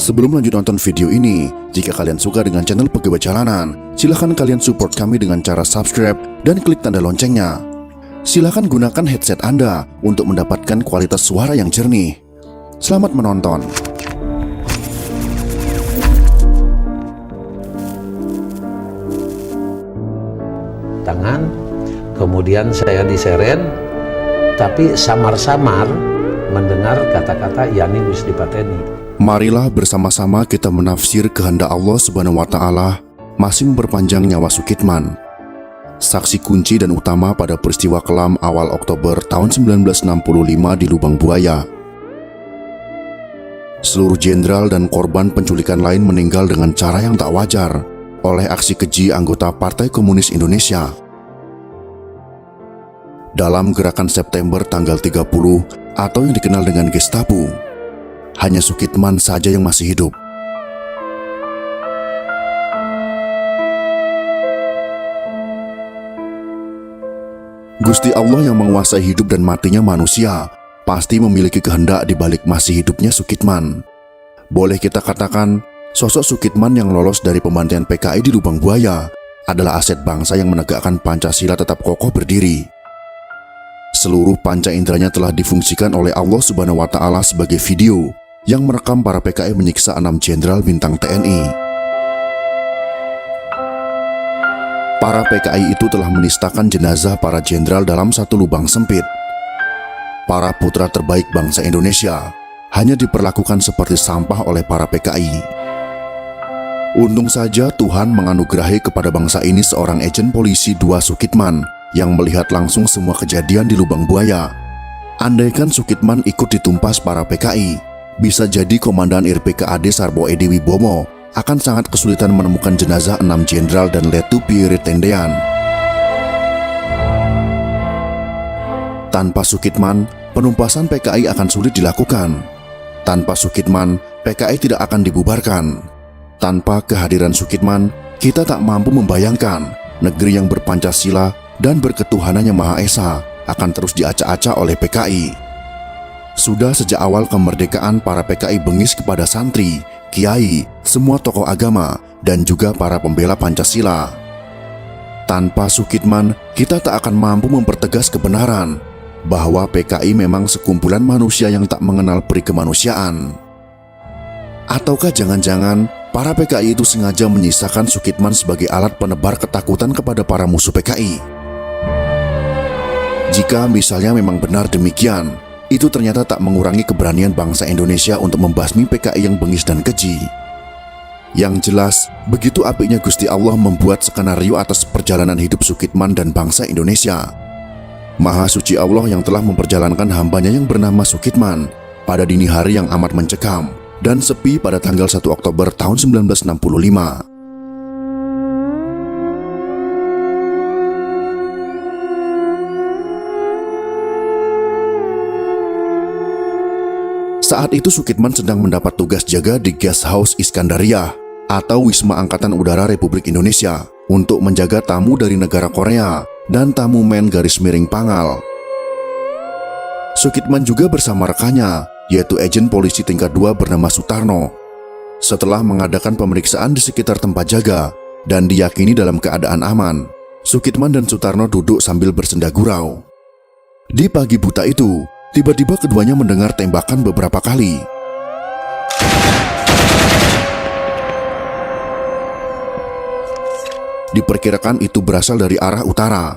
Sebelum lanjut nonton video ini, jika kalian suka dengan channel Pegawai Jalanan, silahkan kalian support kami dengan cara subscribe dan klik tanda loncengnya. Silahkan gunakan headset Anda untuk mendapatkan kualitas suara yang jernih. Selamat menonton. Tangan, kemudian saya diseret, tapi samar-samar mendengar kata-kata Yani wis dipateni. Marilah bersama-sama kita menafsir kehendak Allah Subhanahu wa Ta'ala masih memperpanjang nyawa Sukitman, saksi kunci dan utama pada peristiwa kelam awal Oktober tahun 1965 di Lubang Buaya. Seluruh jenderal dan korban penculikan lain meninggal dengan cara yang tak wajar oleh aksi keji anggota Partai Komunis Indonesia. Dalam gerakan September tanggal 30 atau yang dikenal dengan Gestapo, hanya Sukitman saja yang masih hidup. Gusti Allah yang menguasai hidup dan matinya manusia pasti memiliki kehendak di balik masih hidupnya Sukitman. Boleh kita katakan, sosok Sukitman yang lolos dari pembantaian PKI di Lubang Buaya adalah aset bangsa yang menegakkan Pancasila tetap kokoh berdiri. Seluruh panca inderanya telah difungsikan oleh Allah Subhanahu wa Ta'ala sebagai video yang merekam para PKI menyiksa 6 jenderal bintang TNI. Para PKI itu telah menistakan jenazah para jenderal dalam satu lubang sempit. Para putra terbaik bangsa Indonesia hanya diperlakukan seperti sampah oleh para PKI. Untung saja Tuhan menganugerahi kepada bangsa ini seorang agen polisi 2 Sukitman yang melihat langsung semua kejadian di Lubang Buaya. Andaikan Sukitman ikut ditumpas para PKI, bisa jadi Komandan RPKAD Sarbo Edi Wibowo akan sangat kesulitan menemukan jenazah 6 jenderal dan Letu Pierre Tendean. Tanpa Sukitman, penumpasan PKI akan sulit dilakukan. Tanpa Sukitman, PKI tidak akan dibubarkan. Tanpa kehadiran Sukitman, kita tak mampu membayangkan negeri yang berpancasila dan berketuhanan yang Maha Esa akan terus diacak-acak oleh PKI. Sudah sejak awal kemerdekaan, para PKI bengis kepada santri, kiai, semua tokoh agama, dan juga para pembela Pancasila. Tanpa Sukitman, kita tak akan mampu mempertegas kebenaran bahwa PKI memang sekumpulan manusia yang tak mengenal peri kemanusiaan. Ataukah jangan-jangan para PKI itu sengaja menyisakan Sukitman sebagai alat penebar ketakutan kepada para musuh PKI? Jika misalnya memang benar demikian, itu ternyata tak mengurangi keberanian bangsa Indonesia untuk membasmi PKI yang bengis dan keji. Yang jelas, begitu apiknya Gusti Allah membuat skenario atas perjalanan hidup Sukitman dan bangsa Indonesia. Maha suci Allah yang telah memperjalankan hambanya yang bernama Sukitman pada dini hari yang amat mencekam dan sepi pada tanggal 1 Oktober tahun 1965. Saat itu Sukitman sedang mendapat tugas jaga di Guest House Iskandariyah atau Wisma Angkatan Udara Republik Indonesia untuk menjaga tamu dari negara Korea dan tamu men garis miring Pangal. Sukitman juga bersama rekannya, yaitu agen polisi tingkat 2 bernama Sutarno. Setelah mengadakan pemeriksaan di sekitar tempat jaga dan diyakini dalam keadaan aman, Sukitman dan Sutarno duduk sambil bersenda gurau. Di pagi buta itu, tiba-tiba keduanya mendengar tembakan beberapa kali. Diperkirakan itu berasal dari arah utara.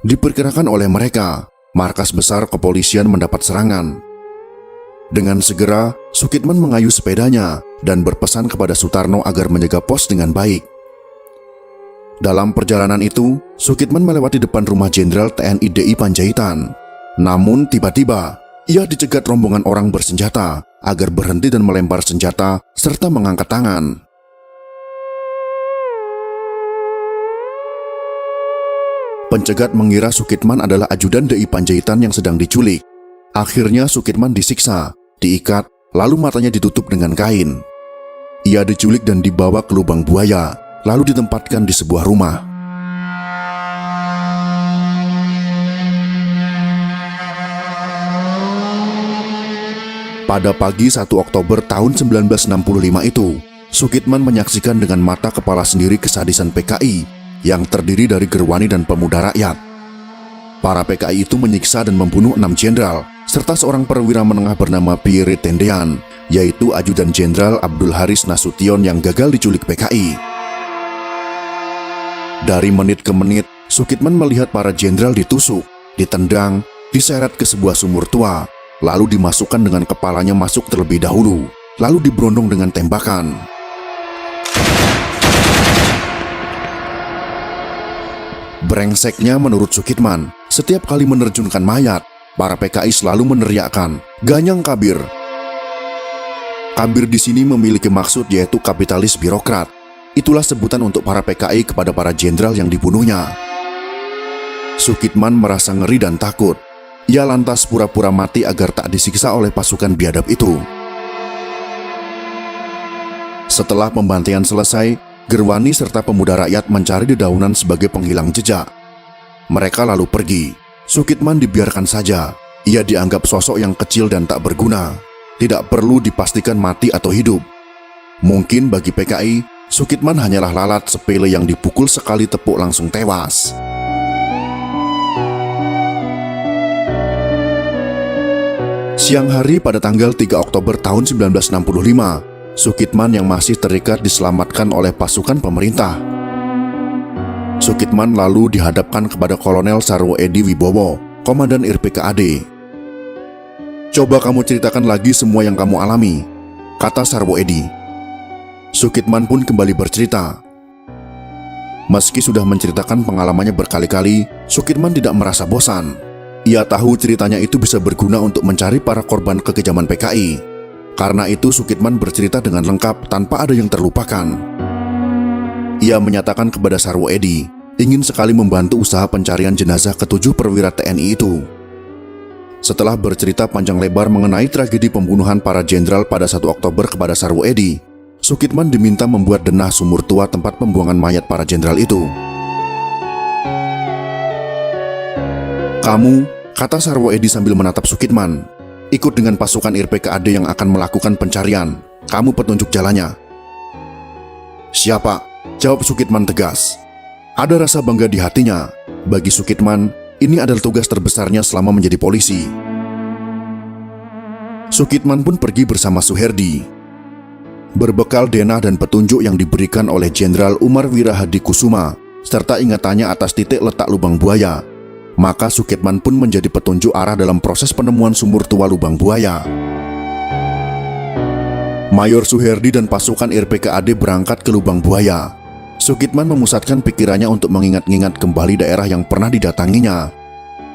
Diperkirakan oleh mereka, markas besar kepolisian mendapat serangan. Dengan segera, Sukitman mengayuh sepedanya dan berpesan kepada Sutarno agar menjaga pos dengan baik. Dalam perjalanan itu, Sukitman melewati depan rumah Jenderal TNI DI Panjaitan. Namun tiba-tiba, ia dicegat rombongan orang bersenjata agar berhenti dan melempar senjata serta mengangkat tangan. Pencegat mengira Sukitman adalah ajudan DI Panjaitan yang sedang diculik. Akhirnya Sukitman disiksa, diikat, lalu matanya ditutup dengan kain. Ia diculik dan dibawa ke Lubang Buaya, lalu ditempatkan di sebuah rumah. Pada pagi 1 Oktober tahun 1965 itu, Sukitman menyaksikan dengan mata kepala sendiri kesadisan PKI yang terdiri dari Gerwani dan pemuda rakyat. Para PKI itu menyiksa dan membunuh 6 jenderal, serta seorang perwira menengah bernama Pierre Tendean, yaitu Ajudan Jenderal Abdul Haris Nasution yang gagal diculik PKI. Dari menit ke menit, Sukitman melihat para jenderal ditusuk, ditendang, diseret ke sebuah sumur tua, lalu dimasukkan dengan kepalanya masuk terlebih dahulu, lalu diberondong dengan tembakan. Brengseknya menurut Sukitman, setiap kali menerjunkan mayat, para PKI selalu meneriakkan, "Ganyang Kabir." Kabir di sini memiliki maksud yaitu kapitalis birokrat. Itulah sebutan untuk para PKI kepada para jenderal yang dibunuhnya. Sukitman merasa ngeri dan takut. Ia lantas pura-pura mati agar tak disiksa oleh pasukan biadab itu. Setelah pembantaian selesai, Gerwani serta pemuda rakyat mencari dedaunan sebagai penghilang jejak. Mereka lalu pergi. Sukitman dibiarkan saja. Ia dianggap sosok yang kecil dan tak berguna. Tidak perlu dipastikan mati atau hidup. Mungkin bagi PKI, Sukitman hanyalah lalat sepele yang dipukul sekali tepuk langsung tewas. Siang hari pada tanggal 3 Oktober tahun 1965, Sukitman yang masih terikat diselamatkan oleh pasukan pemerintah. Sukitman lalu dihadapkan kepada Kolonel Sarwo Edi Wibowo, Komandan IRPKAD. "Coba kamu ceritakan lagi semua yang kamu alami," kata Sarwo Edi. Sukitman pun kembali bercerita. Meski sudah menceritakan pengalamannya berkali-kali, Sukitman tidak merasa bosan. Ia tahu ceritanya itu bisa berguna untuk mencari para korban kekejaman PKI. Karena itu Sukitman bercerita dengan lengkap tanpa ada yang terlupakan. Ia menyatakan kepada Sarwo Edi, ingin sekali membantu usaha pencarian jenazah ke-7 perwira TNI itu. Setelah bercerita panjang lebar mengenai tragedi pembunuhan para jenderal pada 1 Oktober kepada Sarwo Edi, Sukitman diminta membuat denah sumur tua tempat pembuangan mayat para jenderal itu. "Kamu," kata Sarwo Edi sambil menatap Sukitman, "ikut dengan pasukan IRPKAD yang akan melakukan pencarian. Kamu petunjuk jalannya." "Siapa?" jawab Sukitman tegas. Ada rasa bangga di hatinya. Bagi Sukitman, ini adalah tugas terbesarnya selama menjadi polisi. Sukitman pun pergi bersama Suherdi. Berbekal denah dan petunjuk yang diberikan oleh Jenderal Umar Wirahadi Kusuma, serta ingatannya atas titik letak lubang buaya, maka Sukitman pun menjadi petunjuk arah dalam proses penemuan sumur tua lubang buaya. Mayor Suherdi dan pasukan IRPKAD berangkat ke lubang buaya. Sukitman memusatkan pikirannya untuk mengingat-ingat kembali daerah yang pernah didatanginya.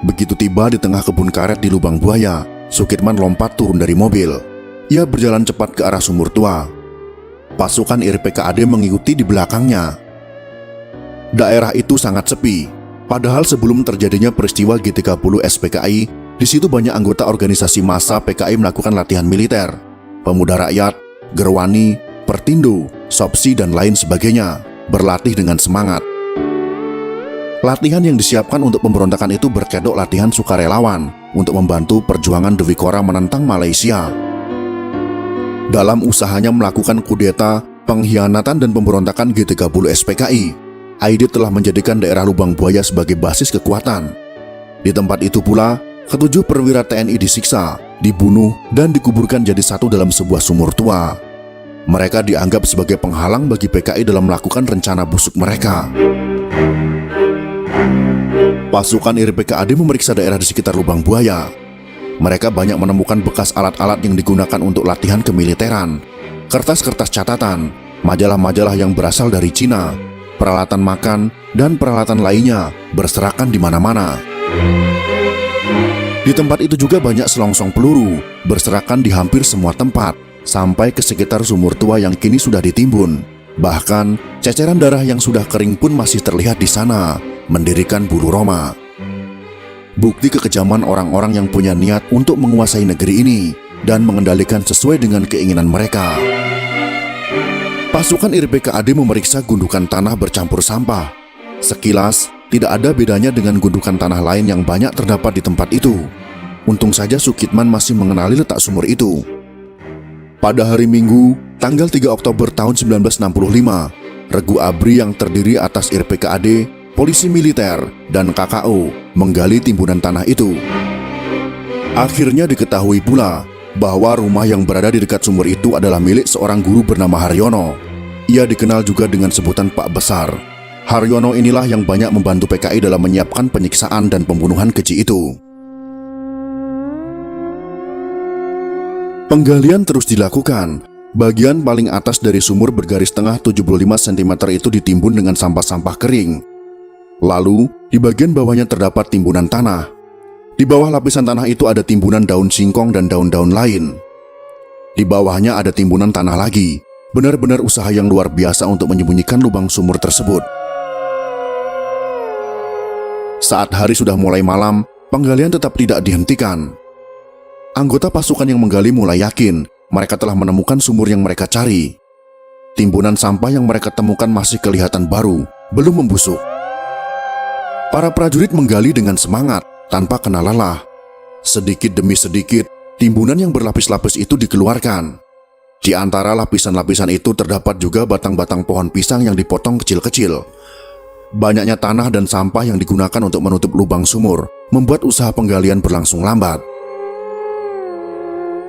Begitu tiba di tengah kebun karet di lubang buaya, Sukitman lompat turun dari mobil. Ia berjalan cepat ke arah sumur tua. Pasukan IRPKAD mengikuti di belakangnya. Daerah itu sangat sepi. Padahal sebelum terjadinya peristiwa G30 SPKI, di situ banyak anggota organisasi massa PKI melakukan latihan militer. Pemuda rakyat, Gerwani, Pertindo, Sopsi, dan lain sebagainya berlatih dengan semangat. Latihan yang disiapkan untuk pemberontakan itu berkedok latihan sukarelawan untuk membantu perjuangan Dewi Kora menentang Malaysia. Dalam usahanya melakukan kudeta, pengkhianatan, dan pemberontakan G30 SPKI, Aidit telah menjadikan daerah lubang buaya sebagai basis kekuatan. Di tempat itu pula, ke-7 perwira TNI disiksa, dibunuh, dan dikuburkan jadi satu dalam sebuah sumur tua. Mereka dianggap sebagai penghalang bagi PKI dalam melakukan rencana busuk mereka. Pasukan IRPKAD memeriksa daerah di sekitar lubang buaya. Mereka banyak menemukan bekas alat-alat yang digunakan untuk latihan kemiliteran, kertas-kertas catatan, majalah-majalah yang berasal dari Cina, peralatan makan, dan peralatan lainnya berserakan di mana-mana. Di tempat itu juga banyak selongsong peluru berserakan di hampir semua tempat, sampai ke sekitar sumur tua yang kini sudah ditimbun. Bahkan, ceceran darah yang sudah kering pun masih terlihat di sana, mendirikan bulu roma. Bukti kekejaman orang-orang yang punya niat untuk menguasai negeri ini dan mengendalikan sesuai dengan keinginan mereka. Pasukan IRPKAD memeriksa gundukan tanah bercampur sampah. Sekilas, tidak ada bedanya dengan gundukan tanah lain yang banyak terdapat di tempat itu. Untung saja Sukitman masih mengenali letak sumur itu. Pada hari Minggu, tanggal 3 Oktober tahun 1965, regu ABRI yang terdiri atas RPKAD, polisi militer, dan KKO menggali timbunan tanah itu. Akhirnya diketahui pula bahwa rumah yang berada di dekat sumur itu adalah milik seorang guru bernama Haryono. Ia dikenal juga dengan sebutan Pak Besar. Haryono inilah yang banyak membantu PKI dalam menyiapkan penyiksaan dan pembunuhan keji itu. Penggalian terus dilakukan. Bagian paling atas dari sumur bergaris tengah 75 cm itu ditimbun dengan sampah-sampah kering. Lalu, di bagian bawahnya terdapat timbunan tanah. Di bawah lapisan tanah itu ada timbunan daun singkong dan daun-daun lain. Di bawahnya ada timbunan tanah lagi. Benar-benar usaha yang luar biasa untuk menyembunyikan lubang sumur tersebut. Saat hari sudah mulai malam, penggalian tetap tidak dihentikan. Anggota pasukan yang menggali mulai yakin mereka telah menemukan sumur yang mereka cari. Timbunan sampah yang mereka temukan masih kelihatan baru, belum membusuk. Para prajurit menggali dengan semangat, tanpa kenal lelah. Sedikit demi sedikit, timbunan yang berlapis-lapis itu dikeluarkan. Di antara lapisan-lapisan itu terdapat juga batang-batang pohon pisang yang dipotong kecil-kecil. Banyaknya tanah dan sampah yang digunakan untuk menutup lubang sumur membuat usaha penggalian berlangsung lambat.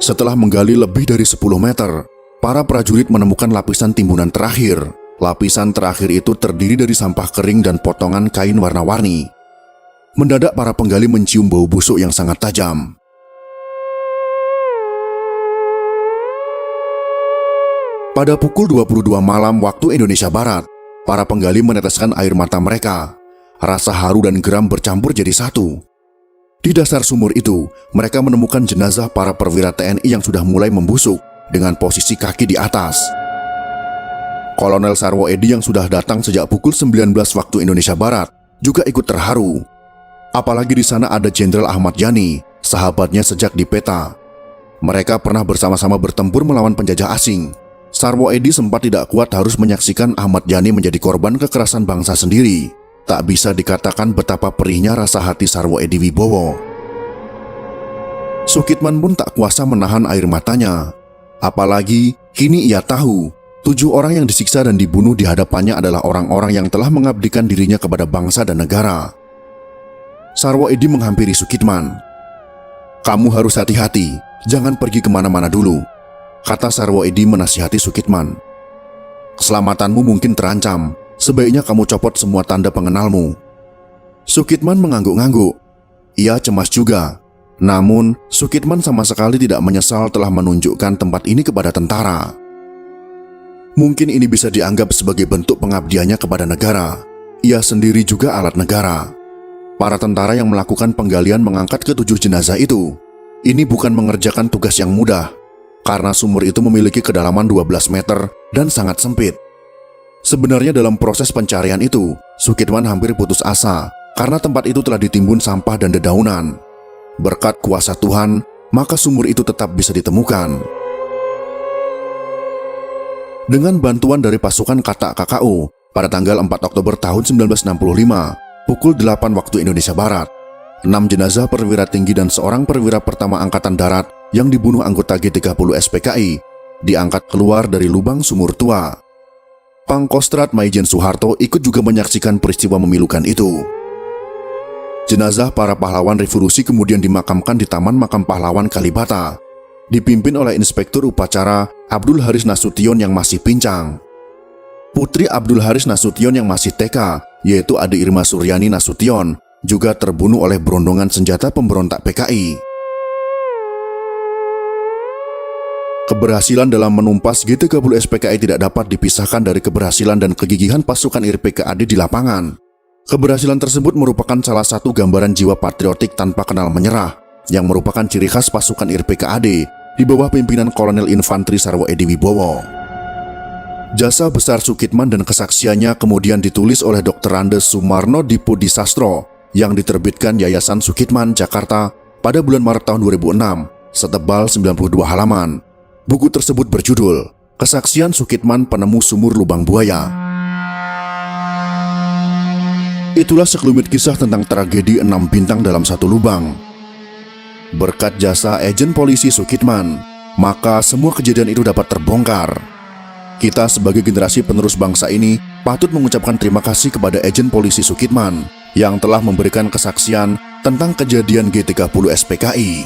Setelah menggali lebih dari 10 meter, para prajurit menemukan lapisan timbunan terakhir. Lapisan terakhir itu terdiri dari sampah kering dan potongan kain warna-warni. Mendadak para penggali mencium bau busuk yang sangat tajam. Pada pukul 22 malam waktu Indonesia Barat, para penggali meneteskan air mata mereka. Rasa haru dan geram bercampur jadi satu. Di dasar sumur itu, mereka menemukan jenazah para perwira TNI yang sudah mulai membusuk dengan posisi kaki di atas. Kolonel Sarwo Edi yang sudah datang sejak pukul 19 waktu Indonesia Barat juga ikut terharu. Apalagi di sana ada Jenderal Ahmad Yani, sahabatnya sejak di peta. Mereka pernah bersama-sama bertempur melawan penjajah asing. Sarwo Edi sempat tidak kuat harus menyaksikan Ahmad Yani menjadi korban kekerasan bangsa sendiri. Tak bisa dikatakan betapa perihnya rasa hati Sarwo Edi Wibowo. Sukitman pun tak kuasa menahan air matanya. Apalagi kini ia tahu 7 orang yang disiksa dan dibunuh di hadapannya adalah orang-orang yang telah mengabdikan dirinya kepada bangsa dan negara. Sarwo Edi menghampiri Sukitman. "Kamu harus hati-hati, jangan pergi kemana-mana dulu," kata Sarwo Edi menasihati Sukitman. "Keselamatanmu mungkin terancam. Sebaiknya kamu copot semua tanda pengenalmu." Sukitman mengangguk-angguk. Ia cemas juga. Namun, Sukitman sama sekali tidak menyesal telah menunjukkan tempat ini kepada tentara. Mungkin ini bisa dianggap sebagai bentuk pengabdiannya kepada negara. Ia sendiri juga alat negara. Para tentara yang melakukan penggalian mengangkat ke-7 jenazah itu. Ini bukan mengerjakan tugas yang mudah, karena sumur itu memiliki kedalaman 12 meter dan sangat sempit. Sebenarnya dalam proses pencarian itu, Sukitman hampir putus asa karena tempat itu telah ditimbun sampah dan dedaunan. Berkat kuasa Tuhan, maka sumur itu tetap bisa ditemukan. Dengan bantuan dari pasukan Katak KKO, pada tanggal 4 Oktober tahun 1965, pukul 8 waktu Indonesia Barat, 6 jenazah perwira tinggi dan seorang perwira pertama Angkatan Darat yang dibunuh anggota G30 SPKI diangkat keluar dari lubang sumur tua. Pangkostrat Maijen Soeharto ikut juga menyaksikan peristiwa memilukan itu. Jenazah para pahlawan revolusi kemudian dimakamkan di Taman Makam Pahlawan Kalibata, dipimpin oleh Inspektur Upacara Abdul Haris Nasution yang masih pincang. Putri Abdul Haris Nasution yang masih TK, yaitu Ade Irma Suryani Nasution, juga terbunuh oleh berondongan senjata pemberontak PKI. Keberhasilan dalam menumpas G30 SPKI tidak dapat dipisahkan dari keberhasilan dan kegigihan pasukan RPKAD di lapangan. Keberhasilan tersebut merupakan salah satu gambaran jiwa patriotik tanpa kenal menyerah, yang merupakan ciri khas pasukan RPKAD di bawah pimpinan Kolonel Infantri Sarwo Edi Wibowo. Jasa besar Sukitman dan kesaksiannya kemudian ditulis oleh Dr. Andes Sumarno Dipodisastro yang diterbitkan Yayasan Sukitman, Jakarta pada bulan Maret tahun 2006, setebal 92 halaman. Buku tersebut berjudul Kesaksian Sukitman Penemu Sumur Lubang Buaya. Itulah sekelumit kisah tentang tragedi 6 bintang dalam satu lubang. Berkat jasa agen polisi Sukitman, maka semua kejadian itu dapat terbongkar. Kita sebagai generasi penerus bangsa ini patut mengucapkan terima kasih kepada Agen Polisi Sukitman yang telah memberikan kesaksian tentang kejadian G30 SPKI.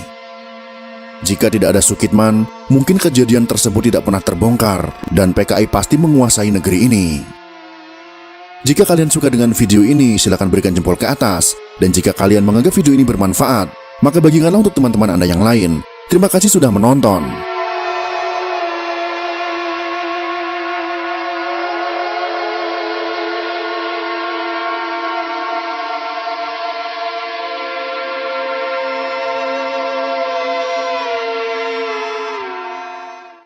Jika tidak ada Sukitman, mungkin kejadian tersebut tidak pernah terbongkar dan PKI pasti menguasai negeri ini. Jika kalian suka dengan video ini, silakan berikan jempol ke atas. Dan jika kalian menganggap video ini bermanfaat, maka bagikanlah untuk teman-teman Anda yang lain. Terima kasih sudah menonton.